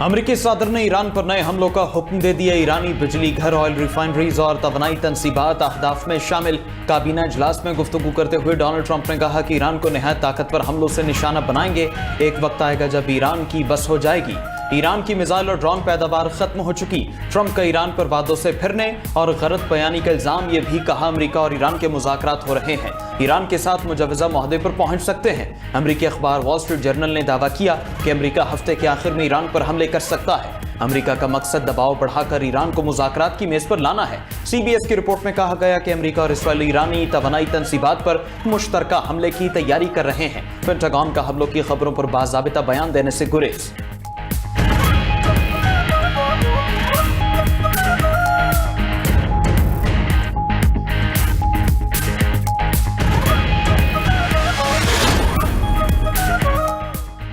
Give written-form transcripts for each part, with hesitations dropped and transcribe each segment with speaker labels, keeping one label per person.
Speaker 1: अमरीकी सदर ने ईरान पर नए हमलों का हुक्म दे दिया। ईरानी बिजली घर, ऑयल रिफाइनरीज और तवानाई तनसीबात अहदाफ में शामिल। काबीना इजलास में गुफ्तगू करते हुए डोनाल्ड ट्रंप ने कहा कि ईरान को नहायत ताकतवर हमलों से निशाना बनाएंगे। एक वक्त आएगा जब ईरान की बस हो जाएगी। ईरान की मिसाइल और ड्रोन पैदावार खत्म हो चुकी। ट्रंप का ईरान पर वादों से फिरने और गलत बयानी का इल्जाम। ये भी कहा अमरीका और ईरान के मुज़ाकरात हो रहे हैं, ईरान के साथ मुजवजा मुआहदे पर पहुंच सकते हैं। अमरीकी अखबार वॉल स्ट्रीट जर्नल ने दावा किया कि अमरीका हफ्ते के आखिर में ईरान पर हमले कर सकता है। अमरीका का मकसद दबाव बढ़ाकर ईरान को मुज़ाकरात की मेज पर लाना है। CBS की रिपोर्ट में कहा गया कि अमरीका और इसराइल ईरानी तवानाई तनसीबात पर मुश्तरका हमले की तैयारी कर रहे हैं। पेंटागन का हमलों की खबरों पर बाज़ाबिता बयान देने से गुरेज।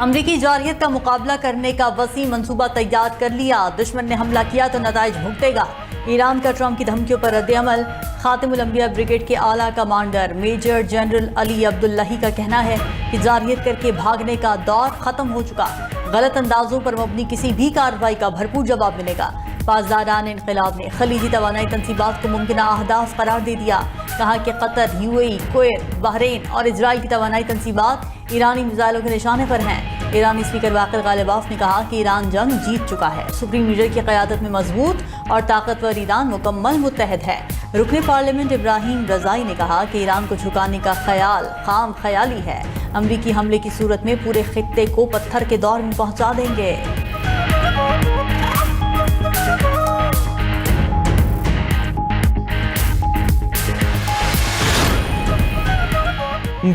Speaker 2: अमरीकी जारहियत का मुकाबला करने का वसी मंसूबा तैयार कर लिया। दुश्मन ने हमला किया तो नताइज भुगतेगा। ईरान का ट्रंप की धमकियों पर रद्द-ए-अमल। खातिमुल अंबिया ब्रिगेड के आला commander major general Ali Abdullahi का कहना है कि जारहियत करके भागने का दौर खत्म हो चुका। गलत अंदाजों पर मबनी किसी भी कार्रवाई का भरपूर जवाब मिलेगा। पासदारान इनक़िलाब ने खलीजी तवानाई तनसीबात को मुमकिन अहदाफ करार दे दिया। कहा कि कतर, UAE, कुवैत, बहरीन और इजराइल की तवानाई तनसीबात ईरानी मिसाइलों के निशाने पर हैं। ईरानी स्पीकर वाक़िर गालिबाफ ने कहा कि ईरान जंग जीत चुका है। सुप्रीम लीडर की क़यादत में मजबूत और ताकतवर ईरान मुकम्मल मुत्तहद है। रुकने पार्लियामेंट इब्राहिम रज़ाई ने कहा कि ईरान को झुकाने का ख्याल खाम ख्याली है। अमरीकी हमले की सूरत में पूरे खित्ते को पत्थर के दौर में पहुंचा देंगे।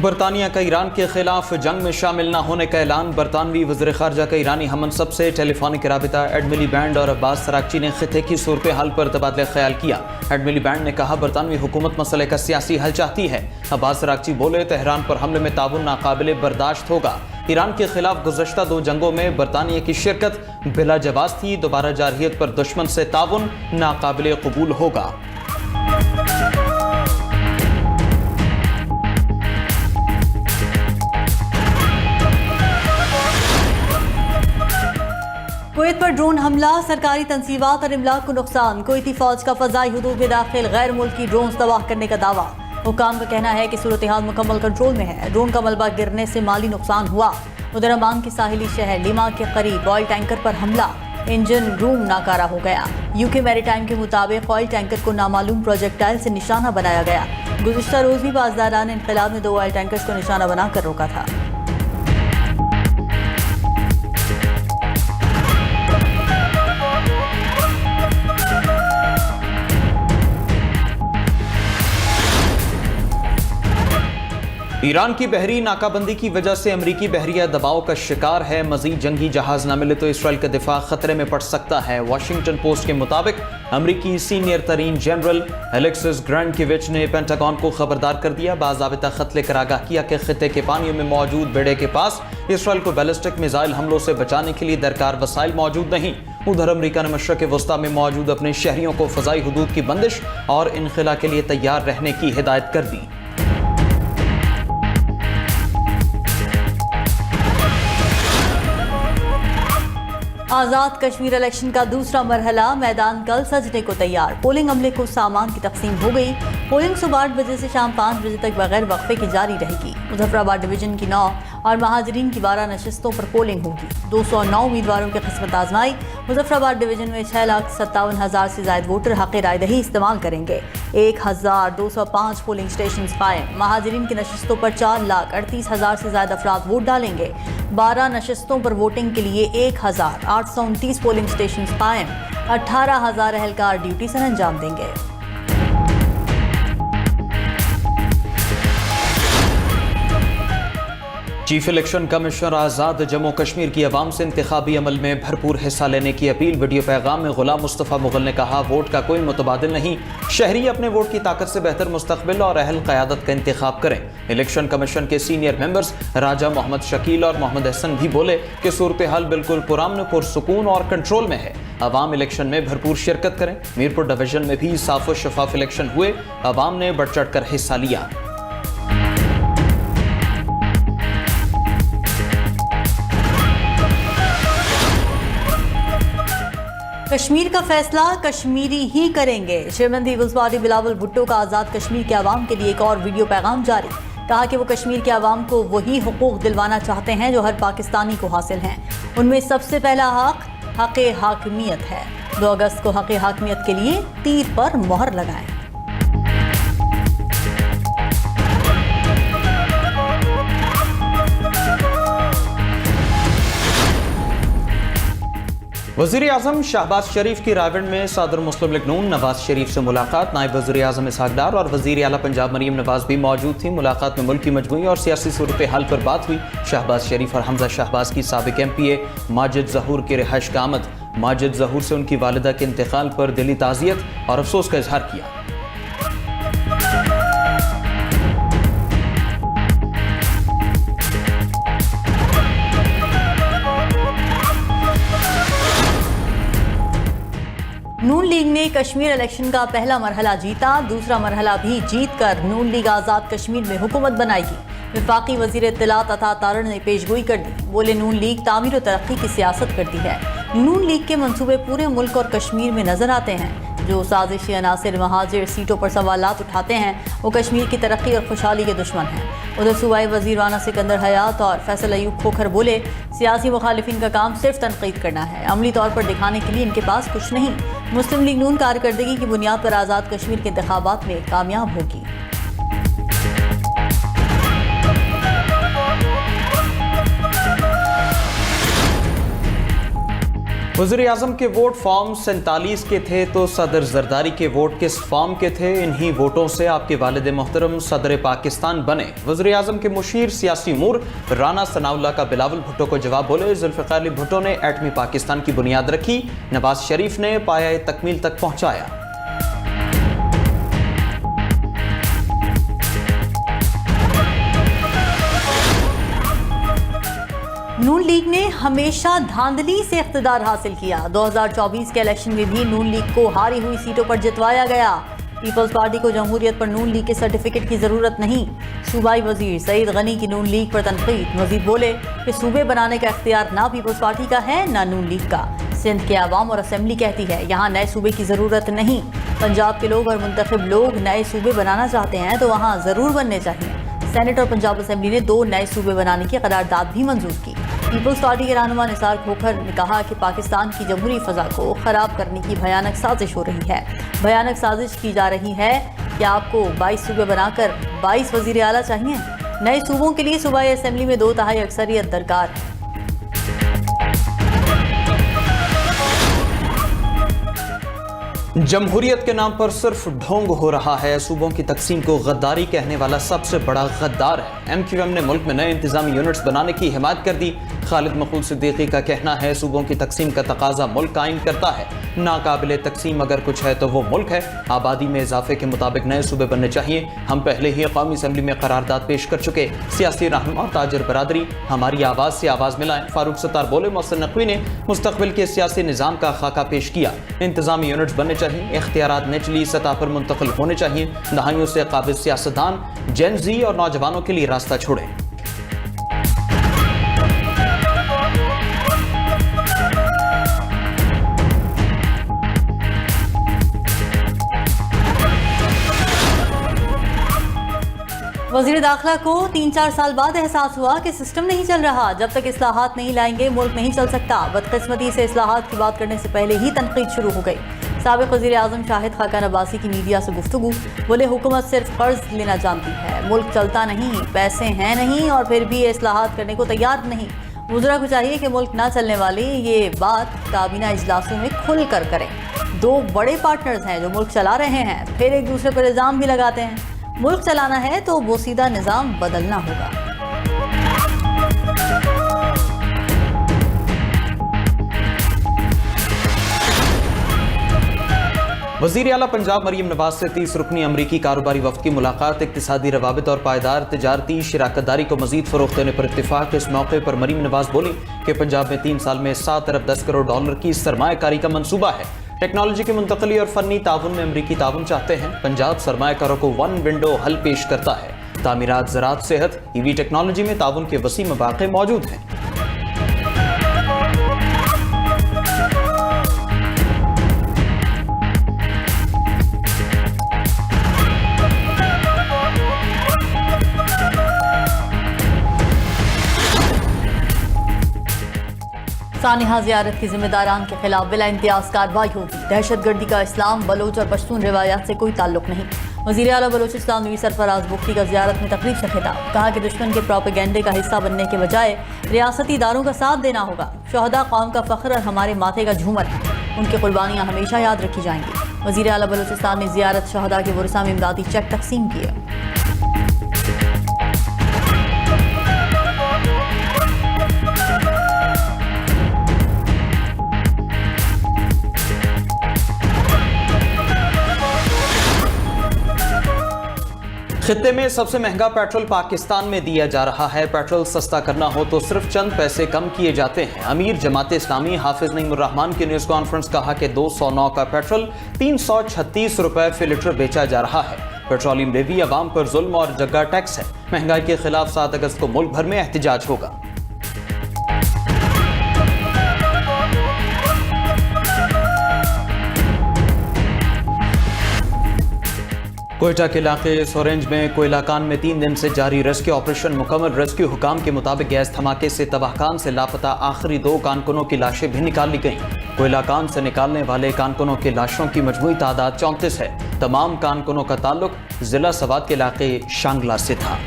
Speaker 1: बरतानिया का ईरान के खिलाफ जंग में शामिल न होने का ऐलान। बरतानवी वज़ीर ख़ारजा का ईरानी हमनसब से टेलीफोनिक राबिता। एड मिलीबैंड और अब्बास सरागची ने खिते की सूरत हाल पर तबादला ख्याल किया। एड मिलीबैंड ने कहा बरतानवी हुकूमत मसले का सियासी हल चाहती है। अब्बास सरागची बोले तेहरान पर हमले में ताउन नाकाबिले बर्दाश्त होगा। ईरान के खिलाफ गुज़श्ता 2 जंगों में बरतानिया की शिरकत बिला जवाज़ थी। दोबारा जारहियत पर दुश्मन से ताउन नाकाबिले कबूल होगा।
Speaker 2: कुवैत पर ड्रोन हमला, सरकारी तनसीबात और इमलाक को नुकसान। कुवैती फौज का फ़ज़ाई हुदूद में दाखिल गैर मुल्की ड्रोन तबाह करने का दावा। हुकाम का कहना है कि सूरत हाल मुकम्मल कंट्रोल में है। ड्रोन का मलबा गिरने से माली नुकसान हुआ। उधर अमान के साहिली शहर लिमा के करीब ऑयल टैंकर पर हमला, इंजन रूम नाकारा हो गया। UK मैरीटाइम के मुताबिक ऑयल टैंकर को नामालूम प्रोजेक्टाइल से निशाना बनाया गया। गुज़िश्ता रोज़ भी पासदारान इनक़िलाब ने 2 ऑयल टैंकर्स को निशाना बनाकर रोका था।
Speaker 1: ईरान की बहरी नाकाबंदी की वजह से अमरीकी बहरिया दबाव का शिकार है। मजीद जंगी जहाज न मिले तो इसराइल का दिफा खतरे में पड़ सकता है। वाशिंगटन पोस्ट के मुताबिक अमरीकी सीनियर तरीन जनरल एलेक्सिस ग्रैंडकिविच ने पेंटागन को खबरदार कर दिया। बाज़ाबिता खत लेकर आगाह किया कि खित्ते के पानियों में मौजूद बेड़े के पास इसराइल को बैलिस्टिक मिसाइल हमलों से बचाने के लिए दरकार वसाइल मौजूद नहीं। उधर अमरीका ने मशरक़ वस्ता में मौजूद अपने शहरियों को फ़ज़ाई हुदूद की बंदिश और इनखिला के लिए तैयार रहने की हिदायत कर दी।
Speaker 2: आज़ाद कश्मीर इलेक्शन का दूसरा मरहला, मैदान कल सजने को तैयार। पोलिंग अमले को सामान की तकसीम हो गई। पोलिंग सुबह 8 बजे से शाम 5 बजे तक बगैर वक्फे की जारी रहेगी। मुजफ्फराबाद डिवीजन की 9 और महाजरीन की 12 नशिस्तों पर पोलिंग होगी। 209 उम्मीदवारों की किस्मत आजमाई। मुजफ्फराबाद डिवीजन में 6,57,000 से ज्यादा वोटर हक़ राय दही इस्तेमाल करेंगे। 1,205 पोलिंग स्टेशन कायम। महाजरीन की नशिस्तों पर 4,38,000 से ज्यादा अफराद वोट डालेंगे। 12 नशिस्तों पर वोटिंग के लिए 1,829 पोलिंग स्टेशन कायम। 18,000 एहलकार ड्यूटी सर अंजाम देंगे।
Speaker 1: चीफ इलेक्शन कमिश्नर आज़ाद जम्मू कश्मीर की अवाम से इंतखाबी अमल में भरपूर हिस्सा लेने की अपील। वीडियो पैगाम में गुलाम मुस्तफ़ा मुगल ने कहा वोट का कोई मुतबादिल नहीं। शहरी अपने वोट की ताकत से बेहतर मुस्तकबिल और अहल क़यादत का इंतखाब करें। इलेक्शन कमीशन के सीनियर मेंबर्स राजा मोहम्मद शकील और मोहम्मद हसन भी बोले कि सूरत हाल बिल्कुल पुरान, पुरसुकून और कंट्रोल में है। अवाम इलेक्शन में भरपूर शिरकत करें। मीरपुर डिवीजन में भी साफ व शफाफ इलेक्शन हुए। अवाम ने बढ़ चढ़ कर हिस्सा लिया।
Speaker 2: कश्मीर का फैसला कश्मीरी ही करेंगे। चेयरमैन पीपल्स पार्टी बिलावल भुट्टो का आज़ाद कश्मीर के अवाम के लिए एक और वीडियो पैगाम जारी। कहा कि वो कश्मीर के अवाम को वही हुकूक दिलवाना चाहते हैं जो हर पाकिस्तानी को हासिल हैं। उनमें सबसे पहला हक हाकिमियत है। 2 अगस्त को हक हाकिमियत के लिए तीर पर मोहर लगाएं।
Speaker 1: वज़ीर आज़म शहबाज शरीफ की रायगढ़ में सदर मुस्लिम लीग नून नवाज शरीफ से मुलाकात। नायब वज़ीर आज़म इसहाक डार और वज़ीर आला पंजाब मरीम नवाज भी मौजूद थी। मुलाकात में मुल्क की मजमूई और सियासी सूरत हाल पर बात हुई। शहबाज शरीफ और हमजा शहबाज की साबिक MPA माजिद ज़हूर की रिहाइश का आमद। माजिद ज़हूर से उनकी वालिदा के इंतकाल पर दिली ताज़ियत और अफसोस का इजहार किया।
Speaker 2: नून लीग ने कश्मीर इलेक्शन का पहला मरहला जीता। दूसरा मरहला भी जीतकर नून लीग आज़ाद कश्मीर में हुकूमत बनाएगी। वफाकी वज़ीर इत्तलात अता तारड़ ने पेशगोई कर दी। बोले नून लीग तामीर और तरक्की की सियासत करती है। नून लीग के मंसूबे पूरे मुल्क और कश्मीर में नजर आते हैं। जो साजिशी अनासिर महाजिर सीटों पर सवालात उठाते हैं वो कश्मीर की तरक्की और खुशहाली के दुश्मन हैं। उधर सूबाई वज़ीर राना सिकंदर हयात और फैसल अयूब खोखर बोले सियासी मुखालिफिन का काम सिर्फ तनकीद करना है, अमली तौर पर दिखाने के लिए इनके पास कुछ नहीं। मुस्लिम लीग नून कारकर्दगी की बुनियाद पर आज़ाद कश्मीर के इंतखाबात में कामयाब होगी।
Speaker 1: वज़ीर आज़म के वोट फॉर्म 47 के थे तो सदर जरदारी के वोट किस फॉर्म के थे? इन्हीं वोटों से आपके वालिद मोहतरम सदर पाकिस्तान बने। वज़ीर आज़म के मुशीर सियासी उमूर राना सनाउल्लाह का बिलावल भुट्टो को जवाब। बोले जुल्फ़िकार अली भुट्टो ने एटमी पाकिस्तान की बुनियाद रखी, नवाज शरीफ ने पाया तकमील तक पहुँचाया।
Speaker 2: नून लीग ने हमेशा धांधली से इख्तिदार हासिल किया। 2024 के इलेक्शन में भी नून लीग को हारी हुई सीटों पर जितवाया गया। पीपल्स पार्टी को जमहूरियत पर नून लीग के सर्टिफिकेट की जरूरत नहीं। सूबाई वजीर सईद गनी की नून लीग पर तनकीद। मजीद बोले कि सूबे बनाने का इख्तियार ना पीपल्स पार्टी का है ना नून लीग का। सिंध के अवाम और असम्बली कहती है यहाँ नए सूबे की जरूरत नहीं। पंजाब के लोग और मुंतखब लोग नए सूबे बनाना चाहते हैं तो वहाँ जरूर बनने चाहिए। सेनेट और पंजाब असम्बली ने 2 नए सूबे बनाने की करारदाद भी मंजूर की। पीपल्स पार्टी के रहनुमा निसार खोखर ने कहा कि पाकिस्तान की जमहूरी फ़ज़ा को ख़राब करने की भयानक साजिश हो रही है। भयानक साजिश की जा रही है कि आपको 22 सूबे बनाकर 22 वज़ीर आला चाहिए। नए सूबों के लिए सूबाई असम्बली में 2/3 अक्सरियत दरकार है।
Speaker 1: जमहूरियत के नाम पर सिर्फ ढोंग हो रहा है। सूबों की तकसीम को गद्दारी कहने वाला सबसे बड़ा गद्दार है। MQM ने मुल्क में नए इंतजामी यूनिट्स बनाने की हिमायत कर दी। खालिद मखूद सिद्दीकी का कहना है सूबों की तकसीम का तकाजा मुल्क कायम करता है। नाकाबिले तकसीम अगर कुछ है तो वो मुल्क है। आबादी में इजाफे के मुताबिक नए सूबे बनने चाहिए। हम पहले ही कौमी असम्बली में करारदाद पेश कर चुके। सियासी रहनुमा और ताजर बरादरी हमारी आवाज़ से आवाज़ मिलाएं। फारूक सत्तार बोले मोहसिन नकवी ने मुस्तकबिल के सियासी निज़ाम का खाका पेश किया। इंतजामी यूनिट्स बनने चाहिए, इख्तियारात निचली सतह पर मुंतकिल होने चाहिए। दहाइयों से काबिल सियासतदान जेन ज़ी और नौजवानों के लिए रास्ता छोड़ें।
Speaker 2: वज़ीर दाखिला को 3-4 साल बाद एहसास हुआ कि सिस्टम नहीं चल रहा। जब तक इस्लाहात नहीं लाएंगे मुल्क नहीं चल सकता। बदकिस्मती से इस्लाहात की बात करने से पहले ही तनकीद शुरू हो गई। साबिक़ वज़ीर आज़म शाहिद खाकान अब्बासी की मीडिया से गुफ्तगू। बोले हुकूमत सिर्फ कर्ज लेना जानती है, मुल्क चलता नहीं, पैसे हैं नहीं और फिर भी इस्लाहात करने को तैयार नहीं। वज़रा को चाहिए कि मुल्क ना चलने वाली ये बात काबीना इजलासों में खुल कर करें। 2 बड़े पार्टनर्स हैं जो मुल्क चला रहे हैं, फिर एक दूसरे पर इल्ज़ाम भी लगाते हैं। मुल्क चलाना है तो बोसीदा निज़ाम बदलना होगा।
Speaker 1: वज़ीर आला पंजाब मरीम नवाज से 30 रुकनी अमरीकी कारोबारी वफ़द की मुलाकात। इक़्तिसादी रवाबित और पायदार तिजारती शराकतदारी को मज़ीद फ़रोग़ देने पर इत्तिफ़ाक़। इस मौके पर मरीम नवाज बोली कि पंजाब में 3 साल में 7 अरब 10 करोड़ डॉलर की सरमायाकारी का मनसूबा है। टेक्नोलॉजी की मुंतकली और फ़नी ताउन में अमरीकी ताउन चाहते हैं। पंजाब सरमायाकारों को 1 विंडो हल पेश करता है। तामीरात, ज़राअत, सेहत, EV टेक्नोलॉजी में ताउन के वसी मौक़े मौजूद हैं।
Speaker 2: सानिहा ज़ियारत की जिम्मेदारान के खिलाफ बिला इम्तियाज कार्रवाई होगी। दहशतगर्दी का इस्लाम, बलोच और पश्तून रिवायात से कोई ताल्लुक नहीं। वज़ीर आला बलोचिस्तान मीर सरफराज बुख्ती का ज़ियारत में तकरीब से खिताब, कहा कि दुश्मन के प्रोपेगेंडे का हिस्सा बनने के बजाय रियासती इदारों का साथ देना होगा। शहदा कौम का फ़ख्र और हमारे माथे का झूमर है, उनकी कुर्बानियाँ हमेशा याद रखी जाएंगी। वज़ीर आला बलोचिस्तान ने ज़ियारत शहदा के वरसा में इमदादी चेक तकसीम किए।
Speaker 1: खित्ते में सबसे महंगा पेट्रोल पाकिस्तान में दिया जा रहा है। पेट्रोल सस्ता करना हो तो सिर्फ चंद पैसे कम किए जाते हैं। अमीर जमात इस्लामी हाफिज नईमुर रहमान की न्यूज कॉन्फ्रेंस कहा कि 209 का पेट्रोल 336 रुपए फी लीटर बेचा जा रहा है। पेट्रोलियम लेवी अवाम पर जुल्म और जग्गा टैक्स है। महंगाई के खिलाफ 7 अगस्त को मुल्क भर में एहतजाज होगा। कोयटा के इलाके सोरेंज में कोयला कान में 3 दिन से जारी रेस्क्यू ऑपरेशन मुकम्मल। रेस्क्यू हुकाम के मुताबिक गैस धमाके से तबाहकान से लापता आखिरी 2 कारकुनों की लाशें भी निकाल ली गईं। कोयला कान से निकालने वाले कारकुनों की लाशों की मजमूई तादाद 34 है। तमाम कारकुनों का ताल्लुक जिला सवात के इलाके शांगला से था।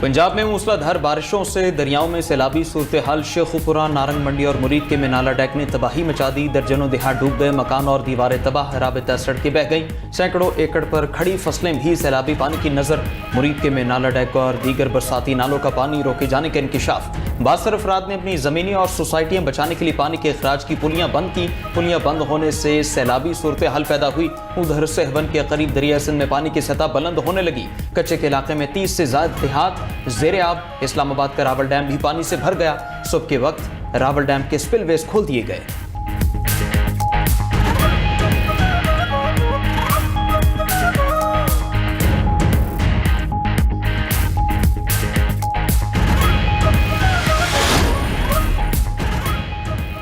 Speaker 1: पंजाब में मूसलाधार बारिशों से दरियाओं में सैलाबी सूरत हाल। शेखुपुरा, नारंग मंडी और मुरीद के मिनाला डैक ने तबाही मचा दी। दर्जनों देहात डूब गए, मकान और दीवारें तबाह, राबता सड़कें बह गईं। सैकड़ों एकड़ पर खड़ी फसलें भी सैलाबी पानी की नजर। मुरीद के मिनाला डैक और दीगर बरसाती नालों का पानी रोके जाने का इंकिशाफ। बासर अफराद ने अपनी जमीनी और सोसाइटियां बचाने के लिए पानी के अखराज की पुलियां बंद की। पुलियां बंद होने से सैलाबी सूरत हाल पैदा हुई। उधर सहवन के करीब दरिया सिंध में पानी की सतह बुलंद होने लगी। कच्चे के इलाके में 30 से ज्यादा देहात ज़ेरे आब। इस्लामाबाद का रावल डैम भी पानी से भर गया। सुबह के वक्त रावल डैम के स्पिलवेज खोल दिए गए।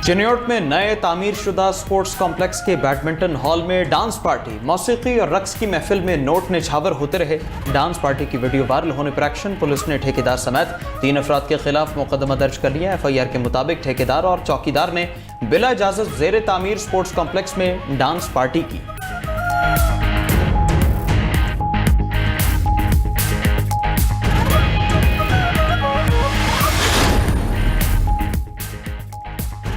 Speaker 1: चिन्योट में नए तामीर शुदा स्पोर्ट्स कॉम्प्लेक्स के बैडमिंटन हॉल में डांस पार्टी, मौसीकी और रक्स की महफिल में नोट निछावर होते रहे। डांस पार्टी की वीडियो वायरल होने पर एक्शन। पुलिस ने ठेकेदार समेत 3 अफराद के खिलाफ मुकदमा दर्ज कर लिया। FIR के मुताबिक ठेकेदार और चौकीदार ने बिला इजाजत ज़ेरे तामीर स्पोर्ट्स कॉम्प्लेक्स में डांस पार्टी की।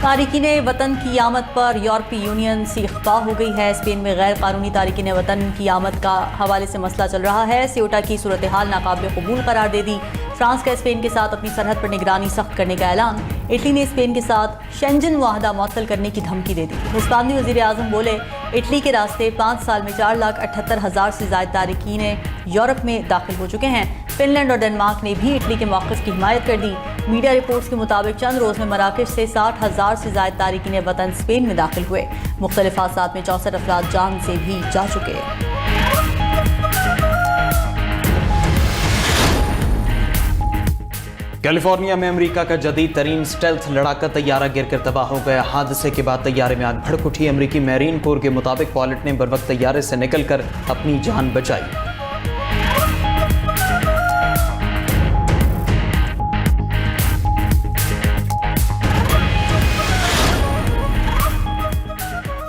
Speaker 2: तारिकीन वतन की आमद पर यूरोपीय यूनियन से इख्ता हो गई है। स्पेन में गैर कानूनी तारिकीन वतन की आमद का हवाले से मसला चल रहा है। सियोटा की सूरत हाल नाकाबिल कबूल करार दे दी। फ्रांस का स्पेन के साथ अपनी सरहद पर निगरानी सख्त करने का ऐलान। इटली ने स्पेन के साथ शेंजन मुआहदा मुअत्तल करने की धमकी दे दी। हिस्पानी वज़ीर आज़म बोले, इटली के रास्ते 5 साल में 4,78,000 से ज़ायद तारिकीन यूरोप में दाखिल हो चुके हैं। फिनलैंड और डेनमार्क ने भी इटली के मौक़िफ़ की हिमायत कर दी। मीडिया रिपोर्ट्स के मुताबिक चंद रोज़ में मराकेश से 60,000 से ज़ायद तारिकीन वतन स्पेन में दाखिल हुए। मुख्तलिफ हादसात में 64 अफराद जान से भी जा चुके।
Speaker 1: कैलिफोर्निया में अमेरिका का जदीद तरीन स्टेल्थ लड़ाका तैयारा गिरकर तबाह हो गया। हादसे के बाद तैयारे में आग भड़क उठी। अमेरिकी मैरीन कोर के मुताबिक पायलट ने बरवक्त तैयारे से निकलकर अपनी जान बचाई।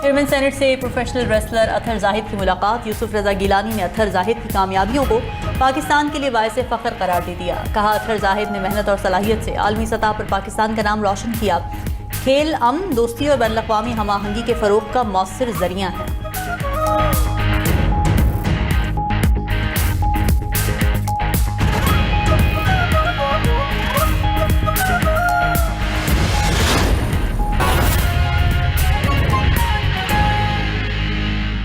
Speaker 2: चेयरमैन सेनेट से प्रोफेशनल रेसलर अतहर जाहिद की मुलाकात। यूसुफ रजा गिलानी ने अतहर जाहिद की कामयाबियों को पाकिस्तान के लिए बायस फ़ख्र करार दे दिया। कहा, अतहर जाहिद ने मेहनत और सलाहियत से आलमी सतह पर पाकिस्तान का नाम रोशन किया। खेल अमन, दोस्ती और बैनुल अक़वामी हम आहंगी के फ़रोग़ का मौसर ज़रिया है।